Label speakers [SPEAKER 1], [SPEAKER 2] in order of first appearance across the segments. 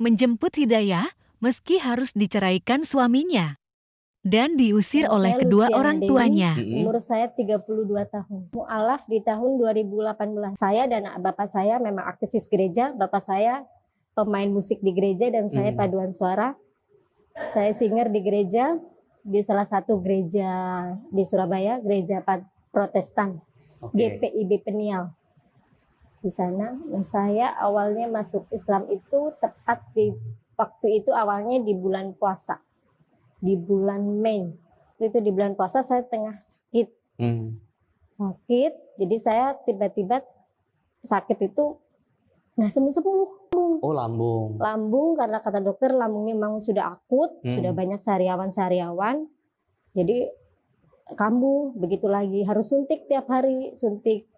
[SPEAKER 1] menjemput Hidayah meski harus diceraikan suaminya dan diusir oleh kedua orang tuanya.
[SPEAKER 2] Umur saya 32 tahun. Mu'alaf di tahun 2018. Saya dan bapak saya memang aktivis gereja. Bapak saya pemain musik di gereja dan saya paduan suara. Saya singer di gereja, di salah satu gereja di Surabaya, gereja Protestan, GPIB Peniel. Di sana, saya awalnya masuk Islam itu tepat di waktu itu awalnya di bulan puasa. Di bulan Mei, itu di bulan puasa saya tengah sakit, jadi saya tiba-tiba sakit itu nggak sembuh-sembuh.
[SPEAKER 3] Oh, lambung.
[SPEAKER 2] Lambung karena kata dokter lambungnya memang sudah akut, sudah banyak sariawan, jadi kambuh begitu lagi harus suntik tiap hari, suntik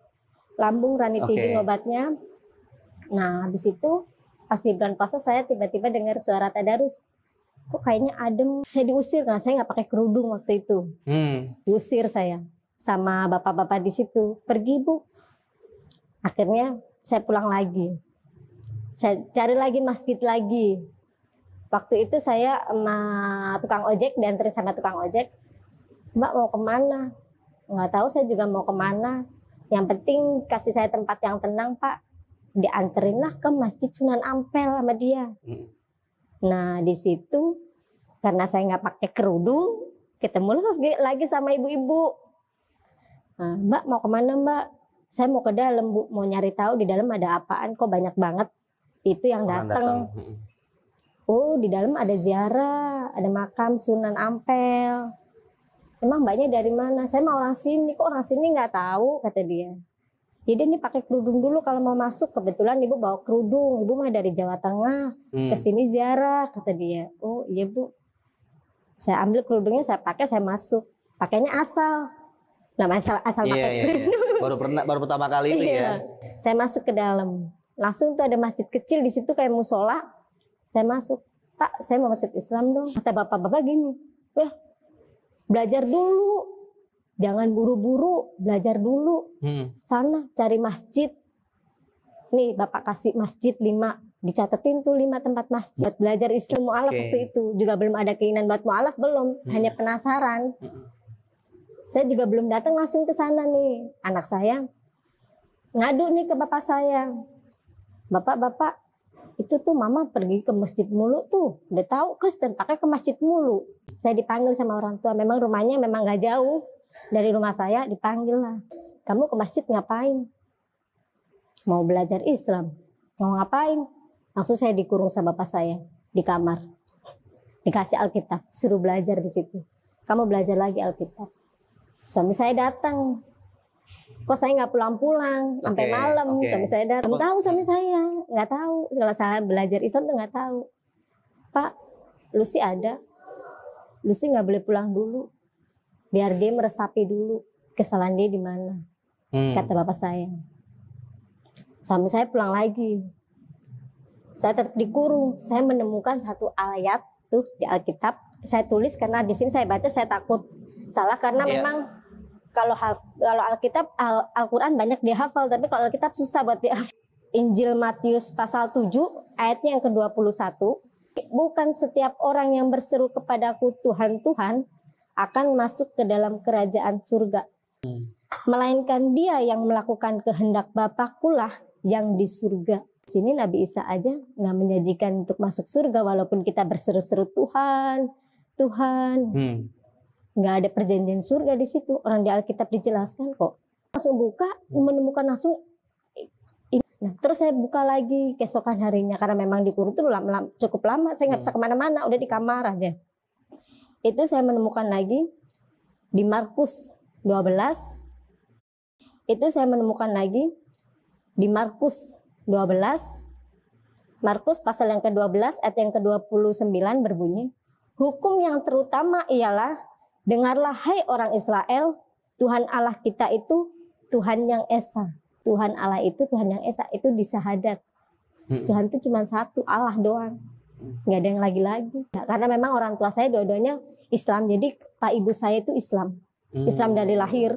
[SPEAKER 2] lambung ranitidin obatnya. Nah habis itu pas di bulan puasa saya tiba-tiba dengar suara tadarus. Kok kayaknya adem, saya diusir, nah saya nggak pakai kerudung waktu itu, diusir saya sama bapak-bapak di situ, pergi Bu. Akhirnya saya pulang lagi, saya cari lagi masjid lagi. Waktu itu saya sama tukang ojek, dianterin sama tukang ojek, Mbak mau kemana? Nggak tahu saya juga mau kemana, yang penting kasih saya tempat yang tenang Pak. Dianterinlah ke Masjid Sunan Ampel sama dia. Nah di situ karena saya nggak pakai kerudung, ketemu lagi sama ibu-ibu. Nah, Mbak mau kemana Mbak? Saya mau ke dalam Bu, mau nyari tahu di dalam ada apaan, kok banyak banget itu yang datang. Oh di dalam ada ziarah, ada makam Sunan Ampel. Emang Mbaknya dari mana? Saya mau orang sini, kok orang sini nggak tahu kata dia. Jadi ini pakai kerudung dulu kalau mau masuk. Kebetulan ibu bawa kerudung, ibu mah dari Jawa Tengah, ke sini ziarah kata dia. Oh iya Bu. Saya ambil kerudungnya, saya pakai, saya masuk. Pakainya asal. Nah asal pakai kerudung.
[SPEAKER 3] Baru pertama kali itu ya.
[SPEAKER 2] Saya masuk ke dalam. Langsung tuh ada masjid kecil di situ kayak musola. Saya masuk. Pak, saya mau masuk Islam dong. Kata bapak-bapak gini. Belajar dulu. Jangan buru-buru, belajar dulu. Sana cari masjid. Nih Bapak kasih masjid 5. Dicatetin tuh 5 tempat masjid. Buat belajar Islam mu'alaf waktu itu. Juga belum ada keinginan buat mu'alaf, belum. Hanya penasaran. Saya juga belum datang langsung ke sana nih. Anak saya ngadu nih ke bapak saya. Bapak, itu tuh mama pergi ke masjid mulu tuh. Udah tahu Kristen pakai ke masjid mulu. Saya dipanggil sama orang tua. Memang rumahnya memang gak jauh. Dari rumah saya dipanggil lah. Kamu ke masjid ngapain? Mau belajar Islam. Mau ngapain? Langsung saya dikurung sama bapak saya di kamar. Dikasih Alkitab, suruh belajar di situ. Kamu belajar lagi Alkitab. Suami saya datang. Kok saya nggak pulang-pulang sampai malam? Suami saya datang. Kamu tahu suami saya? Nggak tahu. Kalau saya belajar Islam tuh nggak tahu. Pak, Lucy ada. Lucy nggak boleh pulang dulu. Biar dia meresapi dulu kesalahan dia di mana, kata bapak saya. Suami saya pulang lagi, saya tetap dikurung. Saya menemukan satu ayat tuh di Alkitab. Saya tulis karena di sini saya baca saya takut salah karena memang kalau Alkitab Al-Quran banyak dihafal, tapi kalau Alkitab susah buat dihafal. Injil Matius pasal 7 ayatnya yang ke-21. Bukan setiap orang yang berseru kepadaku Tuhan Tuhan akan masuk ke dalam kerajaan surga, melainkan dia yang melakukan kehendak Bapakkulah yang di surga. Sini Nabi Isa aja nggak menyajikan untuk masuk surga walaupun kita berseru-seru Tuhan, Tuhan. Nggak ada perjanjian surga di situ. Orang di Alkitab dijelaskan kok. Langsung buka, menemukan langsung. Nah, terus saya buka lagi keesokan harinya karena memang dikurung itu cukup lama. Saya nggak bisa kemana-mana, udah di kamar aja. Itu saya menemukan lagi di Markus 12. Itu saya menemukan lagi di Markus 12. Markus pasal yang ke-12 ayat yang ke-29 berbunyi, hukum yang terutama ialah, dengarlah hai orang Israel, Tuhan Allah kita itu Tuhan yang Esa. Tuhan Allah itu Tuhan yang Esa, itu di syahadat. Tuhan itu cuma satu, Allah doang. Nggak ada yang lagi-lagi. Nah, karena memang orang tua saya dua-duanya Islam, jadi pak ibu saya itu Islam. Islam dari lahir.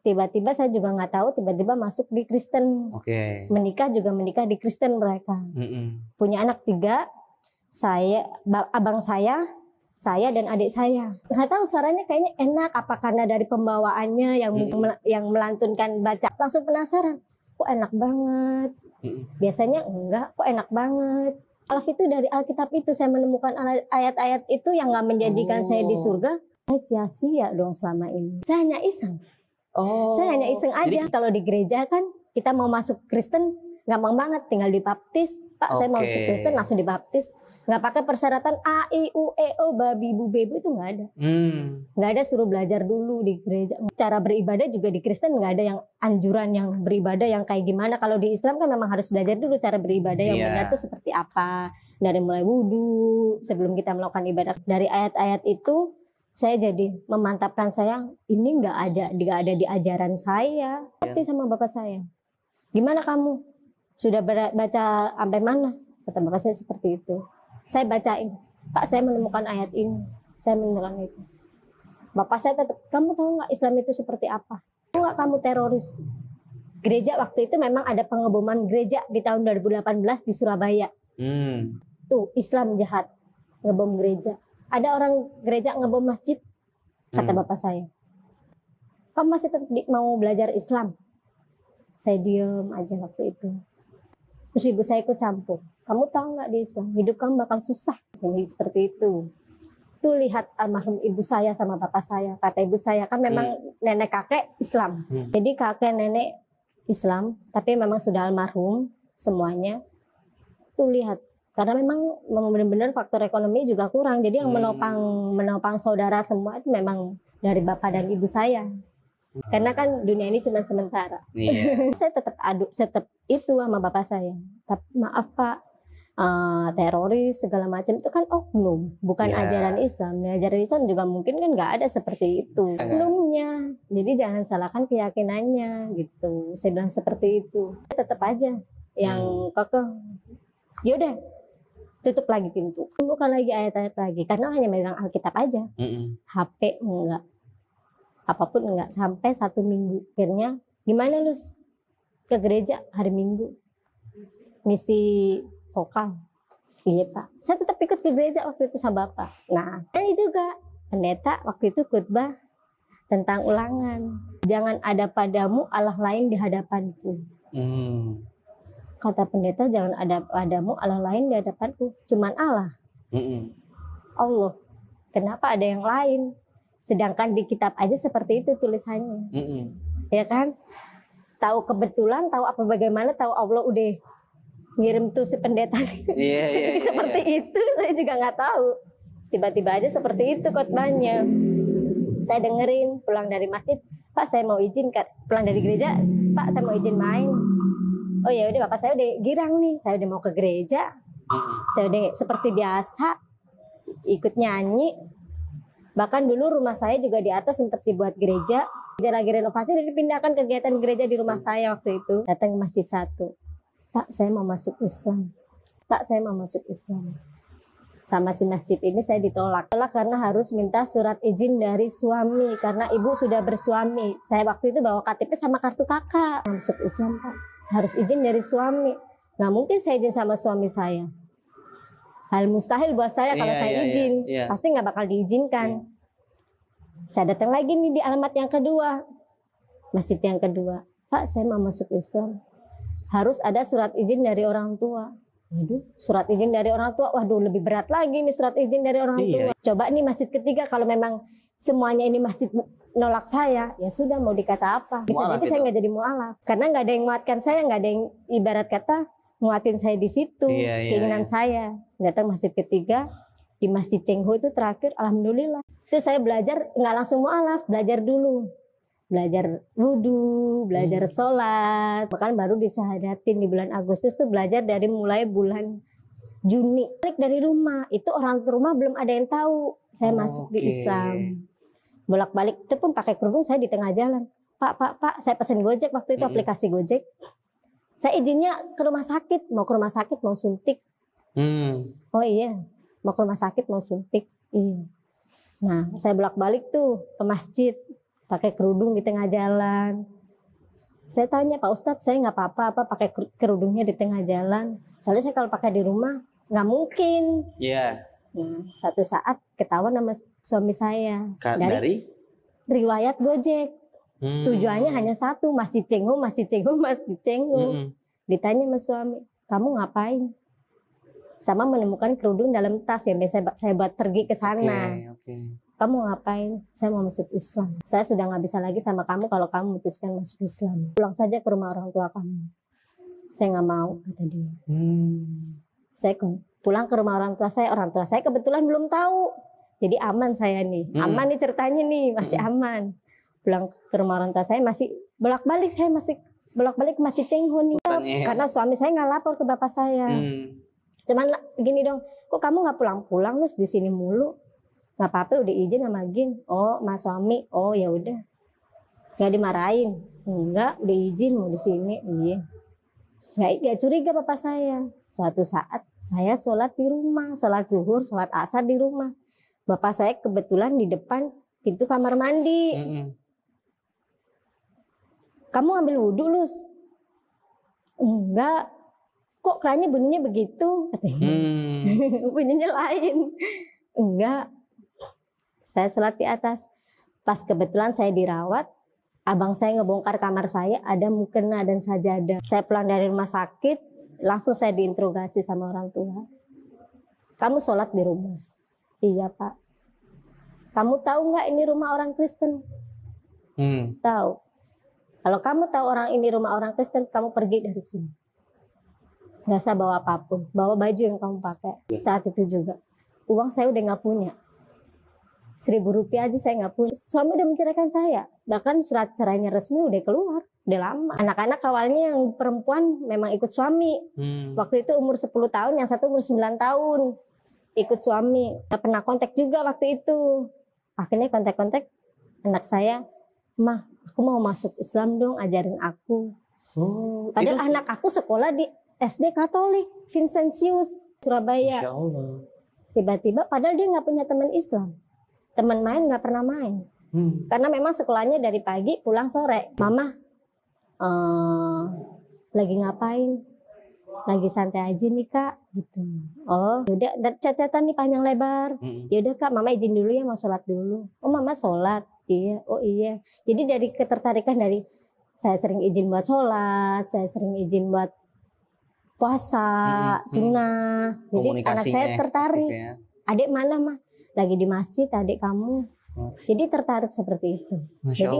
[SPEAKER 2] Tiba-tiba saya juga nggak tahu, tiba-tiba masuk di Kristen. Menikah juga menikah di Kristen mereka. Punya anak 3, abang saya dan adik saya. Nggak tahu suaranya kayaknya enak, apa karena dari pembawaannya yang melantunkan baca. Langsung penasaran, kok enak banget. Biasanya enggak, kok enak banget. Alaf itu dari Alkitab itu saya menemukan ayat-ayat itu yang nggak menjanjikan saya di surga. Saya sia-sia dong selama ini. Saya hanya iseng. Saya hanya iseng aja. Kalau di gereja kan kita mau masuk Kristen gampang banget, tinggal dibaptis. Pak, saya mau masuk Kristen langsung dibaptis. Nggak pakai persyaratan A, I, U, E, O, babi, bu, bebu, itu nggak ada. Nggak ada suruh belajar dulu di gereja. Cara beribadah juga di Kristen nggak ada yang anjuran yang beribadah yang kayak gimana. Kalau di Islam kan memang harus belajar dulu cara beribadah yang benar itu seperti apa. Dari mulai wudhu, sebelum kita melakukan ibadah. Dari ayat-ayat itu, saya jadi memantapkan saya, ini nggak ada di ajaran saya. Seperti sama bapak saya. Gimana kamu? Sudah baca sampai mana? Kata bapak saya seperti itu. Saya bacain, Pak, saya menemukan ayat ini, saya menemukan itu. Bapak saya tetap, kamu tahu nggak Islam itu seperti apa? Tahu nggak kamu teroris? Gereja waktu itu memang ada pengeboman gereja di tahun 2018 di Surabaya. Tuh Islam jahat, ngebom gereja. Ada orang gereja ngebom masjid, kata bapak saya. Kamu masih tetap mau belajar Islam? Saya diem aja waktu itu. Terus ibu saya ikut campur. Kamu tahu nggak di Islam, hidup kamu bakal susah. Jadi seperti itu. Tuh lihat almarhum ibu saya sama bapak saya. Kata ibu saya kan memang nenek kakek Islam. Jadi kakek nenek Islam, tapi memang sudah almarhum semuanya. Tuh lihat. Karena memang benar-benar faktor ekonomi juga kurang. Jadi yang menopang saudara semua itu memang dari bapak dan ibu saya. Karena kan dunia ini cuma sementara. Saya tetap itu sama bapak saya. Tapi maaf Pak, teroris segala macam itu kan oknum, bukan ajaran Islam. Ajaran Islam juga mungkin kan nggak ada seperti itu oknumnya. Jadi jangan salahkan keyakinannya gitu. Saya bilang seperti itu. Tetap aja yang kekeh. Yaudah, tutup lagi pintu. Bukan lagi ayat-ayat lagi. Karena hanya megang Alkitab aja. HP enggak. Apapun enggak, sampai 1 minggu. Akhirnya gimana Lus? Ke gereja hari Minggu ngisi vokal. Iya Pak, saya tetap ikut ke gereja waktu itu sama Bapak. Nah ini juga pendeta waktu itu khotbah tentang ulangan. Jangan ada padamu Allah lain di hadapanku. Kata pendeta, jangan ada padamu Allah lain di hadapanku. Cuman Allah. Allah. Kenapa ada yang lain? Sedangkan di kitab aja seperti itu tulisannya. Ya kan? Tahu kebetulan, tahu apa bagaimana, tahu Allah udah ngirim tuh si pendeta sih. Seperti itu saya juga nggak tahu. Tiba-tiba aja seperti itu khotbahnya. Saya dengerin pulang dari masjid, Pak saya mau izin pulang dari gereja, Pak saya mau izin main. Oh ya udah bapak saya udah girang nih, saya udah mau ke gereja. Saya udah seperti biasa ikut nyanyi. Bahkan dulu rumah saya juga di atas sempat dibuat gereja. Lagi renovasi dan dipindahkan kegiatan gereja di rumah saya waktu itu. Datang ke masjid 1. Pak, saya mau masuk Islam. Pak, saya mau masuk Islam. Sama si masjid ini saya ditolak. Karena harus minta surat izin dari suami. Karena ibu sudah bersuami. Saya waktu itu bawa KTP sama kartu kakak. Masuk Islam, Pak. Harus izin dari suami. Nggak mungkin saya izin sama suami saya. Hal mustahil buat saya kalau saya izin. Pasti nggak bakal diizinkan. Saya datang lagi nih di alamat yang kedua. Masjid yang kedua. Pak, saya mau masuk Islam. Harus ada surat izin dari orang tua. Waduh, surat izin dari orang tua. Waduh, lebih berat lagi nih surat izin dari orang tua. Coba nih masjid ketiga, kalau memang semuanya ini masjid nolak saya, ya sudah mau dikata apa. Bisa jadi saya nggak jadi mualaf. Karena nggak ada yang menguatkan saya, nggak ada yang ibarat kata nguatin saya di situ, keinginan saya. Datang masjid ketiga, di Masjid Cengho itu terakhir, alhamdulillah. Itu saya belajar, nggak langsung mualaf, belajar dulu. Belajar wudhu, belajar sholat. Bahkan baru disahadatin di bulan Agustus tuh belajar dari mulai bulan Juni. Balik dari rumah, itu orang rumah belum ada yang tahu saya masuk di Islam. Bolak-balik itu pun pakai kerudung saya di tengah jalan. Pak, saya pesen Gojek waktu itu, aplikasi Gojek. Saya izinnya ke rumah sakit, mau suntik. Oh iya, mau ke rumah sakit mau suntik. Iya. Nah, saya bolak-balik tuh ke masjid, pakai kerudung di tengah jalan. Saya tanya Pak Ustadz, saya nggak apa-apa pakai kerudungnya di tengah jalan. Soalnya saya kalau pakai di rumah nggak mungkin.
[SPEAKER 3] Iya.
[SPEAKER 2] Nah, satu saat ketahuan sama suami saya
[SPEAKER 3] Dari?
[SPEAKER 2] riwayat Gojek. Tujuannya hanya satu, Masjid Cengho, Masjid Cengho, Masjid Cengho. Ditanya sama suami, kamu ngapain? Sama menemukan kerudung dalam tas yang biasa saya buat pergi ke sana.
[SPEAKER 3] Oke.
[SPEAKER 2] Kamu ngapain? Saya mau masuk Islam. Saya sudah nggak bisa lagi sama kamu kalau kamu memutuskan masuk Islam. Pulang saja ke rumah orang tua kamu. Saya nggak mau, kata dia. Saya pulang ke rumah orang tua saya kebetulan belum tahu. Jadi aman saya nih, aman nih ceritanya nih, masih aman. Pulang ke rumah orang tua saya masih bolak-balik ke Masjid Cengho nih. Karena suami saya nggak lapor ke bapak saya. Cuman gini dong, kok kamu nggak pulang-pulang terus di sini mulu? Nggak apa-apa, udah izin sama Gin. Oh, mas suami, oh ya udah, nggak dimarahin. Enggak, udah izin mau di sini. Iya. Nggak curiga bapak saya. Suatu saat saya sholat di rumah, sholat zuhur, sholat asar di rumah. Bapak saya kebetulan di depan pintu kamar mandi. Kamu ambil wudhu, Lus? Enggak. Kok kerannya bunyinya begitu? Katanya. Bunyinya lain. Enggak. Saya sholat di atas. Pas kebetulan saya dirawat, abang saya ngebongkar kamar saya, ada mukena dan sajadah. Saya pulang dari rumah sakit, langsung saya diinterogasi sama orang tua. Kamu sholat di rumah? Iya Pak. Kamu tahu nggak ini rumah orang Kristen? Tahu. Kalau kamu tahu ini rumah orang Kristen, kamu pergi dari sini. Nggak usah bawa apapun, bawa baju yang kamu pakai. Saat itu juga, uang saya udah nggak punya. 1.000 rupiah aja saya nggak punya. Suami udah menceraikan saya, bahkan surat cerainya resmi udah keluar, udah lama. Anak-anak awalnya yang perempuan memang ikut suami. Waktu itu umur 10 tahun, yang satu umur 9 tahun. Ikut suami. Gak pernah kontak juga waktu itu. Akhirnya kontak-kontak anak saya, "Mah, aku mau masuk Islam dong, ajarin aku." Padahal anak aku sekolah di SD Katolik, Vincentius, Surabaya.
[SPEAKER 3] Masya Allah.
[SPEAKER 2] Tiba-tiba, padahal dia nggak punya teman Islam. Teman main nggak pernah main. Karena memang sekolahnya dari pagi pulang sore. Mama, lagi ngapain? Lagi santai aja nih Kak. Gitu. Oh, yaudah, chat-chatan nih panjang lebar. Yaudah Kak, Mama izin dulu ya, mau sholat dulu. Oh Mama sholat? Iya, oh iya. Jadi dari ketertarikan dari saya sering izin buat sholat, saya sering izin buat puasa, sunnah. Jadi anak saya tertarik. Ya. Adik mana Mah? Lagi di masjid adik kamu. Jadi tertarik seperti itu.
[SPEAKER 3] Masya
[SPEAKER 2] Jadi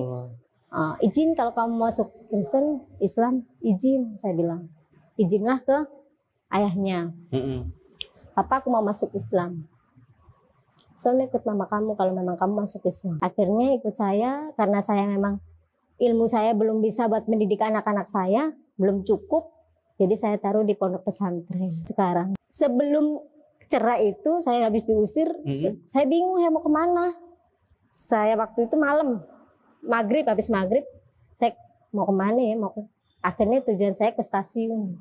[SPEAKER 2] izin kalau kamu masuk Kristen, Islam, izin saya bilang. Izinlah ke ayahnya. Papa aku mau masuk Islam. Soalnya ikut mama kamu kalau memang kamu masuk Islam. Akhirnya ikut saya karena saya memang ilmu saya belum bisa buat mendidik anak-anak saya, belum cukup. Jadi saya taruh di pondok pesantren sekarang. Sebelum cerai itu saya habis diusir, saya bingung ya mau kemana. Saya waktu itu malam, habis maghrib, saya mau kemana ya, akhirnya tujuan saya ke stasiun.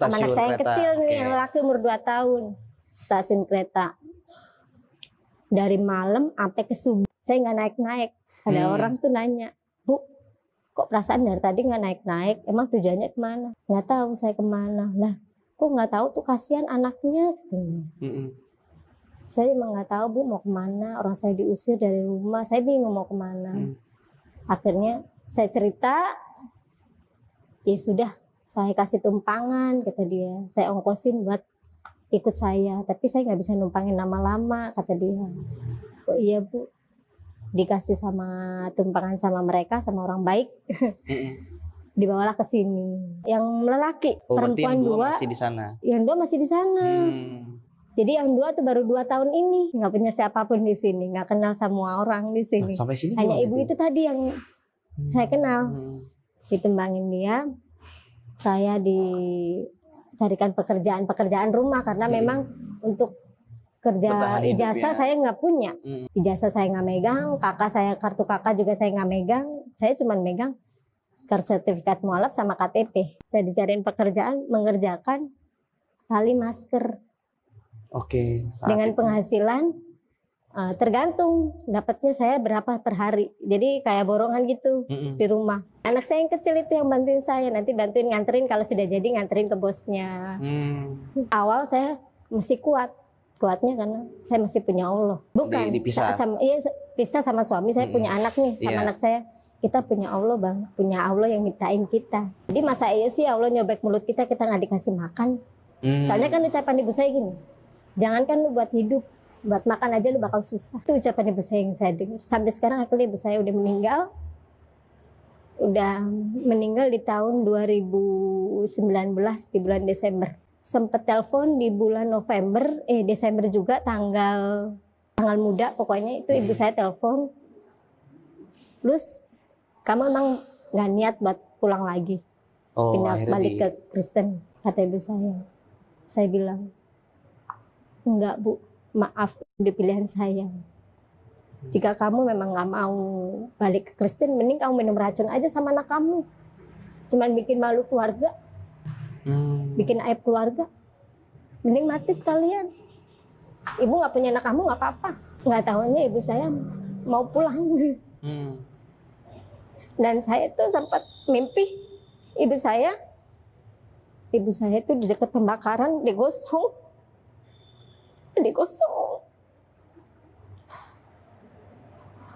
[SPEAKER 2] Anak saya yang kecil nih, yang laki umur 2 tahun, stasiun kereta. Dari malam sampai ke subuh, saya nggak naik-naik. Ada orang tuh nanya, "Bu, kok perasaan dari tadi nggak naik-naik? Emang tujuannya kemana?" Nggak tahu saya kemana. Lah, kok nggak tahu tuh, kasihan anaknya. Saya emang nggak tahu Bu mau kemana. Orang saya diusir dari rumah, saya bingung mau kemana. Akhirnya saya cerita, ya sudah, saya kasih tumpangan, kata dia. Saya ongkosin buat ikut saya, tapi saya nggak bisa numpangin lama-lama, kata dia. Oh iya Bu, dikasih sama tumpangan sama mereka, sama orang baik. Dibawalah ke sini. Yang lelaki, perempuan 2
[SPEAKER 3] masih di sana.
[SPEAKER 2] Yang 2 masih di sana. Jadi yang 2 tuh baru 2 tahun ini, nggak punya siapapun di sini, nggak kenal semua orang di sini.
[SPEAKER 3] Sampai sini
[SPEAKER 2] hanya ibu itu tadi yang saya kenal. Ditumbangin dia, saya dicarikan pekerjaan rumah karena memang untuk kerja ijazah saya nggak punya. Ijazah saya nggak megang, kartu kakak juga saya nggak megang. Saya cuma megang sertifikat mualaf sama KTP. Saya dicariin pekerjaan mengerjakan tali masker.
[SPEAKER 3] Oke.
[SPEAKER 2] Dengan penghasilan tergantung dapatnya saya berapa per hari. Jadi kayak borongan gitu di rumah. Anak saya yang kecil itu yang bantuin saya, nanti bantuin nganterin kalau sudah jadi nganterin ke bosnya. Awal saya masih kuat. Kuatnya karena saya masih punya Allah. Bukan
[SPEAKER 3] dipisah.
[SPEAKER 2] Pisah sama suami, saya punya anak nih sama
[SPEAKER 3] Iya.
[SPEAKER 2] anak saya. Kita punya Allah bang, punya Allah yang nyiptain kita. Jadi masa iya sih Allah nyobek mulut kita nggak dikasih makan. Soalnya kan ucapan ibu saya gini, jangankan lu buat hidup, buat makan aja lu bakal susah. Itu ucapan ibu saya yang saya dengar. Sampai sekarang akhirnya ibu saya udah meninggal di tahun 2019 di bulan Desember. Sempet telepon di bulan Desember juga tanggal muda pokoknya itu ibu saya telepon. Terus kamu emang nggak niat buat pulang lagi, pindah balik ke Kristen, kata ibu saya. Saya bilang enggak bu, maaf udah pilihan saya. Jika kamu memang nggak mau balik ke Kristen, mending kamu minum racun aja sama anak kamu. Cuman bikin malu keluarga. Bikin aib keluarga, mending mati sekalian. Ibu nggak punya anak kamu nggak apa-apa. Nggak tahunya ibu saya mau pulang. Dan saya tuh sempat mimpi ibu saya itu di dekat pembakaran digosong.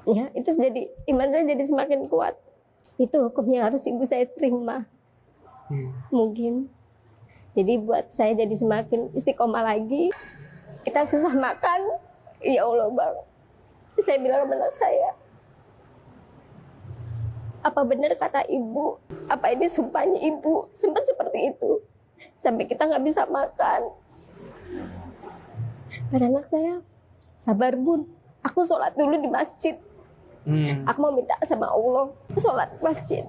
[SPEAKER 2] Ya itu jadi iman saya jadi semakin kuat. Itu hukumnya harus ibu saya terima. Mungkin. Jadi buat saya jadi semakin istiqomah lagi. Kita susah makan. Ya Allah bang. Saya bilang sama anak saya. Apa benar kata ibu? Apa ini sumpahnya ibu? Sempat seperti itu. Sampai kita nggak bisa makan. Kata anak saya, sabar bun. Aku sholat dulu di masjid. Aku mau minta sama Allah. Sholat masjid.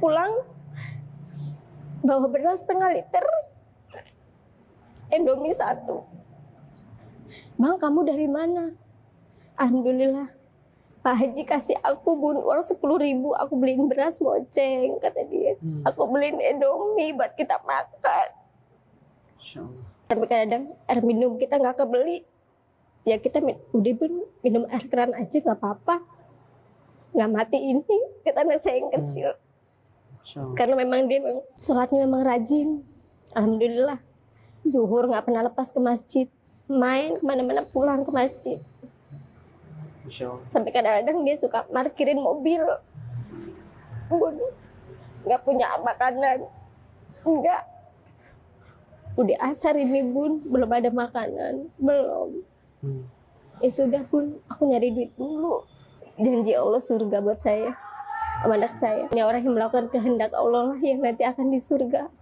[SPEAKER 2] Pulang. Bawa beras setengah liter, Indomie 1. Bang, kamu dari mana? Alhamdulillah, Pak Haji kasih aku bun uang 10.000, aku beliin beras goceng, kata dia. Aku beliin Indomie buat kita makan. Sampai kadang air minum kita nggak kebeli, ya kita udah bun minum air keran aja nggak apa-apa, nggak mati ini, kata anak saya yang kecil. Karena memang dia sholatnya memang rajin. Alhamdulillah. Zuhur nggak pernah lepas ke masjid. Main kemana-mana pulang ke masjid. Sampai kadang-kadang dia suka parkirin mobil. Bun, nggak punya makanan. Enggak. Udah asar ini bun, belum ada makanan. Belum. Ya sudah bun, aku nyari duit dulu. Janji Allah surga buat saya. Anak saya, ini orang yang melakukan kehendak Allah lah yang nanti akan di surga.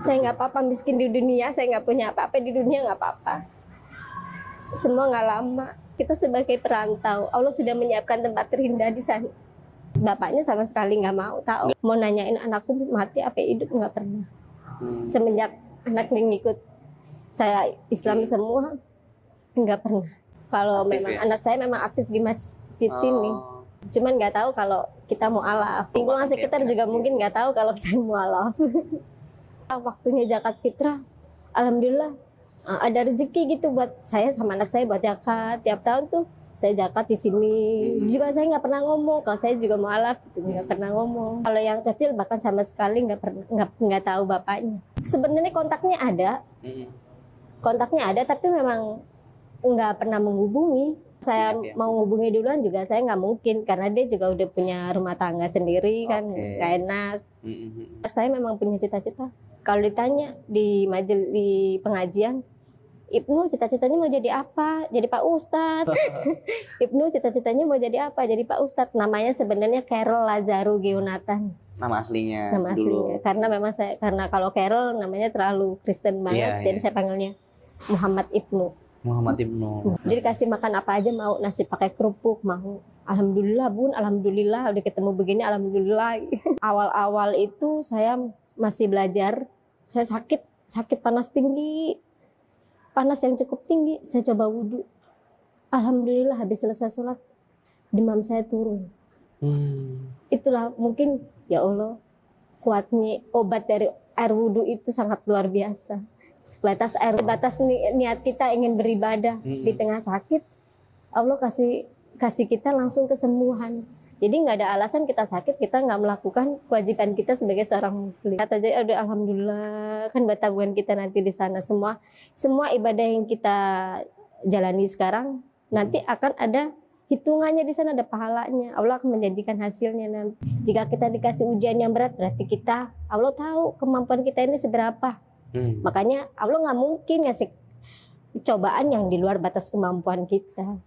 [SPEAKER 2] Saya nggak apa-apa miskin di dunia, saya nggak punya apa-apa di dunia, nggak apa-apa. Semua nggak lama. Kita sebagai perantau, Allah sudah menyiapkan tempat terindah di sana. Bapaknya sama sekali nggak mau tahu. Mau nanyain anakku mati apa hidup, nggak pernah. Semenjak anaknya ngikut saya Islam semua, nggak pernah. Kalau memang anak saya memang aktif di masjid sini. Cuman nggak tahu kalau kita mau alaf. Lingkungan sekitar juga mungkin nggak tahu kalau saya mau alaf. Waktunya zakat fitrah, alhamdulillah ada rezeki gitu buat saya sama anak saya buat zakat. Tiap tahun tuh saya zakat di sini. Juga saya nggak pernah ngomong kalau saya juga mau alaf, gitu. Nggak pernah ngomong. Kalau yang kecil bahkan sama sekali nggak tahu bapaknya. Sebenarnya kontaknya ada, tapi memang nggak pernah menghubungi. Saya mau ngubungi duluan juga saya nggak mungkin karena dia juga udah punya rumah tangga sendiri kan, nggak enak. Saya memang punya cita-cita. Kalau ditanya di pengajian, Ibnu cita-citanya mau jadi apa? Jadi Pak Ustadz. Ibnu cita-citanya mau jadi apa? Jadi Pak Ustadz. Namanya sebenarnya Carol Lazaru Geonatan.
[SPEAKER 3] Nama aslinya.
[SPEAKER 2] Nama aslinya. Karena memang karena kalau Carol namanya terlalu Kristen banget, jadi saya panggilnya Muhammad Ibnu. Jadi kasih makan apa aja mau, nasi pakai kerupuk mau. Alhamdulillah bun, alhamdulillah udah ketemu begini, alhamdulillah. Awal-awal itu saya masih belajar, saya sakit panas tinggi, panas yang cukup tinggi. Saya coba wudhu, alhamdulillah habis selesai sholat demam saya turun. Itulah mungkin ya Allah kuatnya obat dari air wudhu itu sangat luar biasa. Sebatas niat kita ingin beribadah di tengah sakit, Allah kasih kita langsung kesembuhan. Jadi nggak ada alasan kita sakit, kita nggak melakukan kewajiban kita sebagai seorang muslim. Kata aja, udah alhamdulillah kan tabungan kita nanti di sana semua ibadah yang kita jalani sekarang nanti akan ada hitungannya di sana, ada pahalanya. Allah akan menjanjikan hasilnya nanti. Jika kita dikasih ujian yang berat, berarti Allah tahu kemampuan kita ini seberapa. Makanya Allah nggak mungkin ngasih cobaan yang di luar batas kemampuan kita.